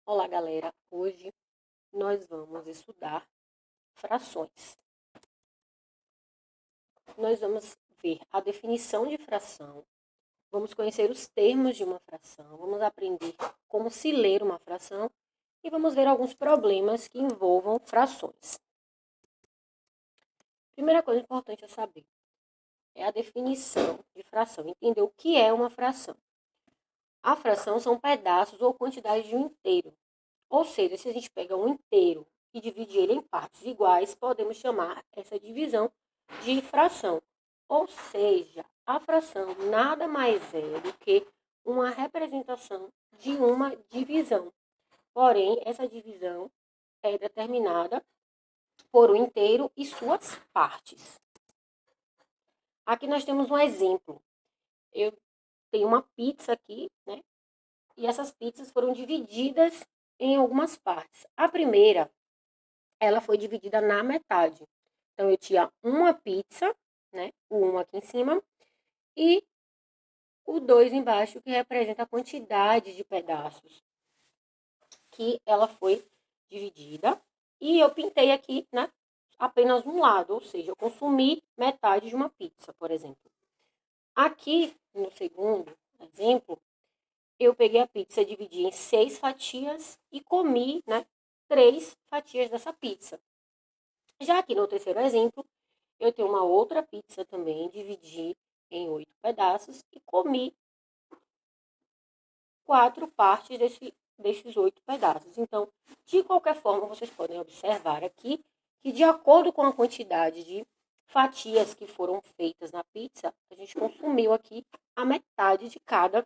Olá, galera! Hoje nós vamos estudar frações. Nós vamos ver a definição de fração, vamos conhecer os termos de uma fração, vamos aprender como se ler uma fração e vamos ver alguns problemas que envolvam frações. Primeira coisa importante a saber é a definição de fração, entender o que é uma fração. A fração são pedaços ou quantidades de um inteiro. Ou seja, se a gente pega um inteiro e divide ele em partes iguais, podemos chamar essa divisão de fração. Ou seja, a fração nada mais é do que uma representação de uma divisão. Porém, essa divisão é determinada por um inteiro e suas partes. Aqui nós temos um exemplo. Eu tenho uma pizza aqui, né? E essas pizzas foram divididas em algumas partes. A primeira, ela foi dividida na metade. Então, eu tinha uma pizza, né? O 1 aqui em cima, e o 2 embaixo, que representa a quantidade de pedaços que ela foi dividida. E eu pintei aqui, né? Apenas um lado, ou seja, eu consumi metade de uma pizza, por exemplo. Aqui, no segundo exemplo, eu peguei a pizza, dividi em 6 fatias e comi, né, 3 fatias dessa pizza. Já aqui no terceiro exemplo, eu tenho uma outra pizza também, dividi em 8 pedaços e comi 4 partes desses 8 pedaços. Então, de qualquer forma, vocês podem observar aqui que, de acordo com a quantidade de fatias que foram feitas na pizza, a gente consumiu aqui a metade de cada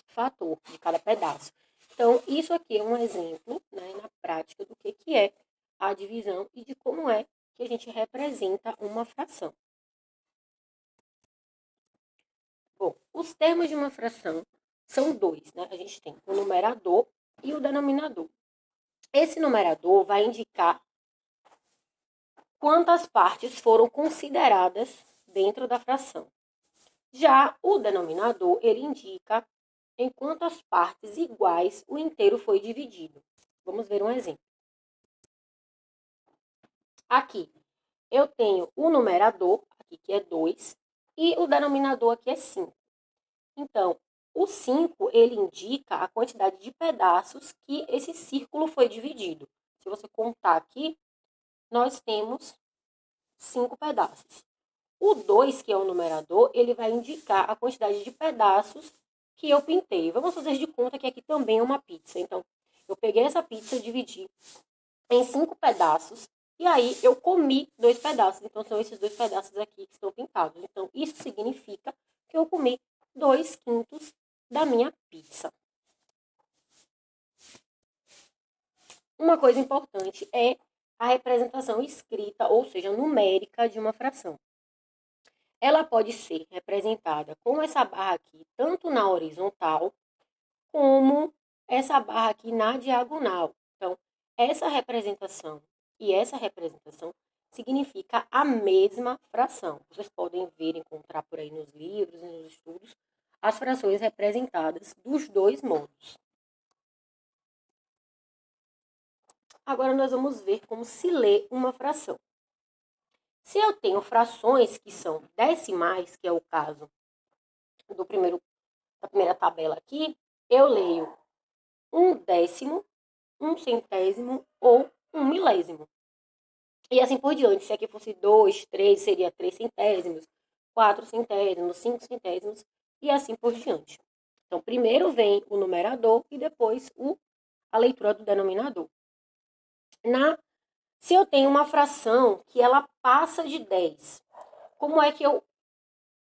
fator, de cada pedaço. Então, isso aqui é um exemplo, né, na prática, do que é a divisão e de como é que a gente representa uma fração. Bom, os termos de uma fração são dois, né? A gente tem o numerador e o denominador. Esse numerador vai indicar quantas partes foram consideradas dentro da fração. Já o denominador, ele indica em quantas partes iguais o inteiro foi dividido. Vamos ver um exemplo. Aqui, eu tenho o numerador, aqui que é 2, e o denominador aqui é 5. Então, o 5, ele indica a quantidade de pedaços que esse círculo foi dividido. Se você contar aqui, nós temos 5 pedaços. O 2, que é o numerador, ele vai indicar a quantidade de pedaços que eu pintei. Vamos fazer de conta que aqui também é uma pizza. Então, eu peguei essa pizza, dividi em 5 pedaços, e aí eu comi 2 pedaços. Então, são esses 2 pedaços aqui que estão pintados. Então, isso significa que eu comi 2/5 da minha pizza. Uma coisa importante é a representação escrita, ou seja, numérica de uma fração. Ela pode ser representada com essa barra aqui, tanto na horizontal, como essa barra aqui na diagonal. Então, essa representação e essa representação significa a mesma fração. Vocês podem ver, encontrar por aí nos livros e nos estudos, as frações representadas dos dois modos. Agora, nós vamos ver como se lê uma fração. Se eu tenho frações que são decimais, que é o caso da primeira tabela aqui, eu leio 1/10, 1/100 ou 1 milésimo. E assim por diante. Se aqui fosse 2, 3, seria 3/100, 4/100, 5/100 e assim por diante. Então, primeiro vem o numerador e depois a leitura do denominador. Se eu tenho uma fração que ela passa de 10, como é que eu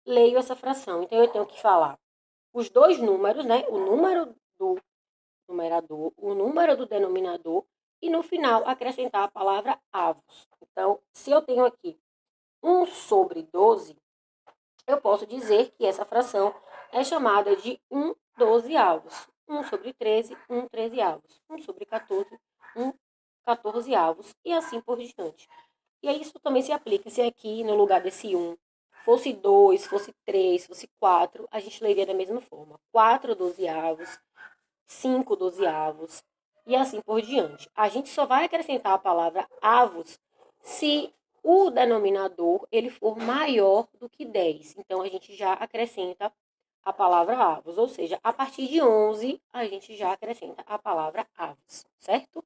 leio essa fração? Então, eu tenho que falar os dois números, né? O número do numerador, o número do denominador e, no final, acrescentar a palavra avos. Então, se eu tenho aqui 1/12, eu posso dizer que essa fração é chamada de 1/12avos. 1/13, 1/13avos. 1/14, 1/14avos. E assim por diante. E aí isso também se aplica se aqui, no lugar desse 1, fosse 2, fosse 3, fosse 4, a gente leria da mesma forma. 4/12avos, 5/12avos e assim por diante. A gente só vai acrescentar a palavra avos se o denominador ele for maior do que 10. Então, a gente já acrescenta a palavra avos, ou seja, a partir de 11, a gente já acrescenta a palavra avos, certo?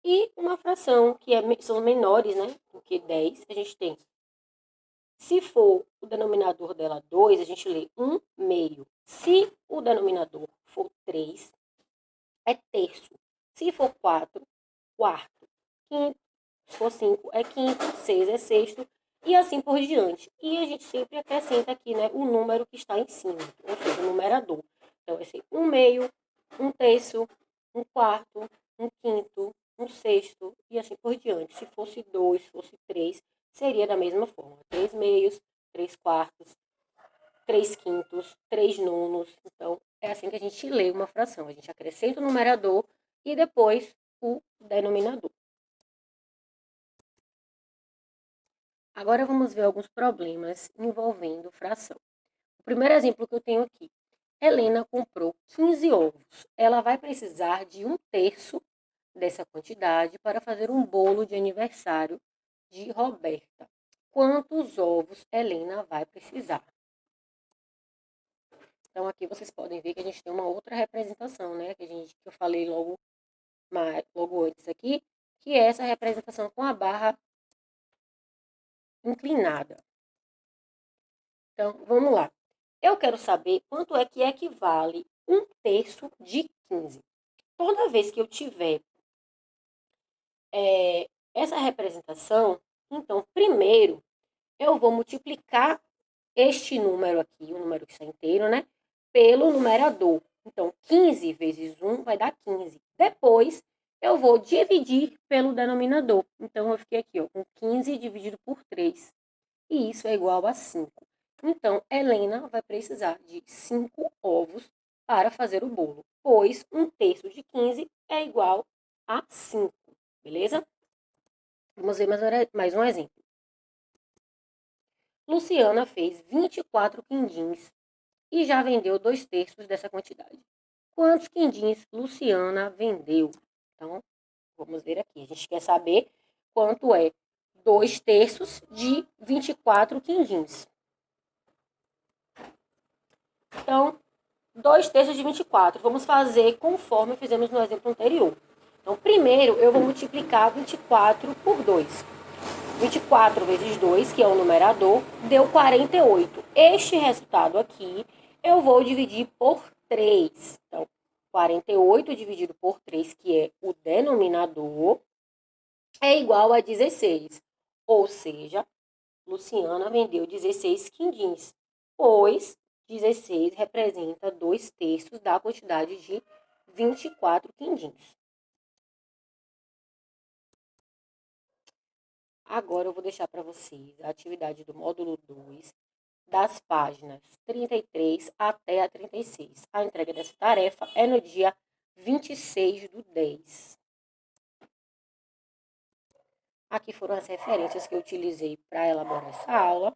E uma fração que são menores, né, do que 10, a gente tem, se for o denominador dela 2, a gente lê 1 meio. Se o denominador for 3, é terço. Se for 4, quarto. Quinto, se for 5, é quinto. 6 é sexto. E assim por diante. E a gente sempre acrescenta aqui, né, o número que está em cima, ou seja, o numerador. Então, vai ser 1 meio, 1 terço, 1 quarto, 1 quinto, 1 sexto e assim por diante. Se fosse 2, se fosse 3, seria da mesma forma. 3 meios, 3 quartos, 3 quintos, 3 nonos. Então, é assim que a gente lê uma fração. A gente acrescenta o numerador e depois o denominador. Agora vamos ver alguns problemas envolvendo fração. O primeiro exemplo que eu tenho aqui. Helena comprou 15 ovos. Ela vai precisar de 1/3 dessa quantidade para fazer um bolo de aniversário de Roberta. Quantos ovos Helena vai precisar? Então, aqui vocês podem ver que a gente tem uma outra representação, né? Que eu falei logo antes aqui, que é essa representação com a barra inclinada. Então, vamos lá. Eu quero saber quanto é que equivale 1/3 de 15. Toda vez que eu tiver essa representação, então, primeiro, eu vou multiplicar este número aqui, o número que está inteiro, né? Pelo numerador. Então, 15 vezes 1 vai dar 15. Depois, eu vou dividir pelo denominador. Então, eu fiquei aqui, ó, com 15 dividido por 3. E isso é igual a 5. Então, Helena vai precisar de 5 ovos para fazer o bolo, pois 1/3 de 15 é igual a 5, beleza? Vamos ver mais um exemplo. Luciana fez 24 quindins e já vendeu 2/3 dessa quantidade. Quantos quindins Luciana vendeu? Então, vamos ver aqui. A gente quer saber quanto é 2/3 de 24 quindins. Então, 2/3 de 24. Vamos fazer conforme fizemos no exemplo anterior. Então, primeiro, eu vou multiplicar 24 por 2. 24 vezes 2, que é o numerador, deu 48. Este resultado aqui, eu vou dividir por 3. Então, 48 dividido por 3, que é o denominador, é igual a 16. Ou seja, Luciana vendeu 16 quindins, pois 16 representa 2/3 da quantidade de 24 quindins. Agora eu vou deixar para vocês a atividade do módulo 2, das páginas 33 até a 36. A entrega dessa tarefa é no dia 26/10. Aqui foram as referências que eu utilizei para elaborar essa aula.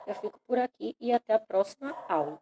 Eu fico por aqui e até a próxima aula.